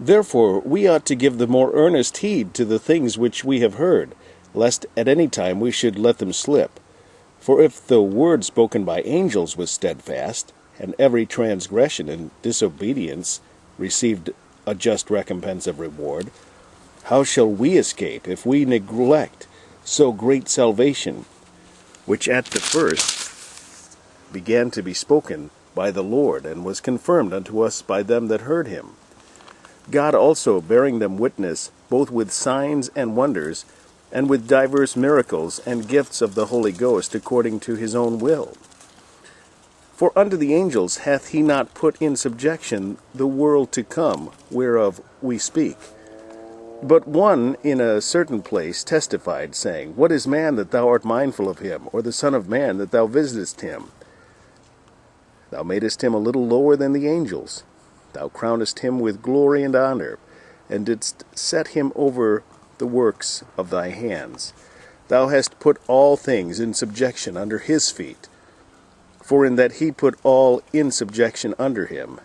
Therefore we ought to give the more earnest heed to the things which we have heard, lest at any time we should let them slip. For if the word spoken by angels was steadfast, and every transgression and disobedience received a just recompense of reward, how shall we escape if we neglect so great salvation, which at the first began to be spoken by the Lord, and was confirmed unto us by them that heard him? God also bearing them witness, both with signs and wonders, and with divers miracles and gifts of the Holy Ghost, according to his own will. For unto the angels hath he not put in subjection the world to come, whereof we speak. But one in a certain place testified, saying, What is man that thou art mindful of him, or the son of man that thou visitest him? Thou madest him a little lower than the angels. Thou crownedst him with glory and honor, and didst set him over the works of thy hands. Thou hast put all things in subjection under his feet. For in that he put all in subjection under him,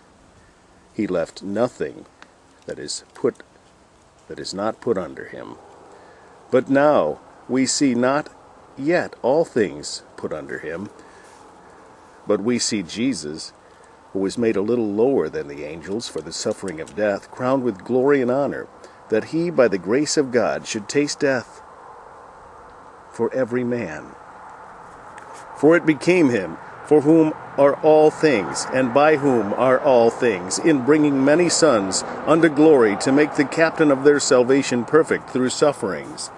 he left nothing that is not put under him. But now we see not yet all things put under him, but we see Jesus, who was made a little lower than the angels for the suffering of death, crowned with glory and honor, that he by the grace of God should taste death for every man. For it became him, for whom are all things, and by whom are all things, in bringing many sons unto glory, to make the captain of their salvation perfect through sufferings.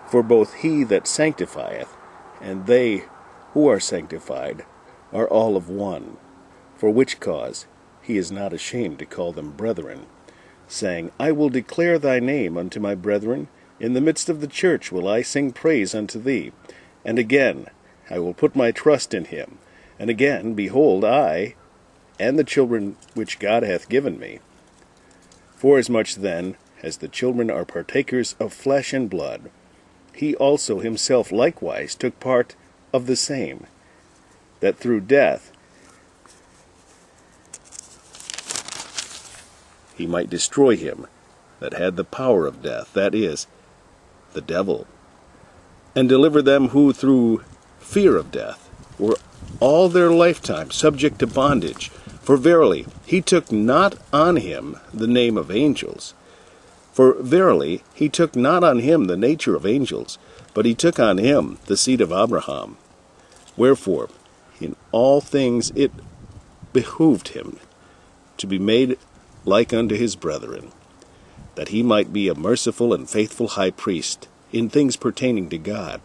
For both he that sanctifieth, and they who are sanctified, are all of one. For which cause he is not ashamed to call them brethren, saying, I will declare thy name unto my brethren, in the midst of the church will I sing praise unto thee. And again, I will put my trust in him. And again, behold, I, and the children which God hath given me. Forasmuch then as the children are partakers of flesh and blood, he also himself likewise took part of the same, that through death he might destroy him that had the power of death, that is, the devil, and deliver them who through fear of death were all their lifetime subject to bondage. For verily he took not on him the name of angels. For verily he took not on him the nature of angels, but he took on him the seed of Abraham. Wherefore in all things it behooved him to be made like unto his brethren, that he might be a merciful and faithful high priest in things pertaining to God,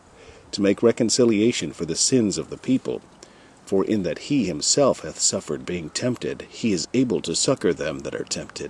to make reconciliation for the sins of the people. For in that he himself hath suffered being tempted, he is able to succor them that are tempted.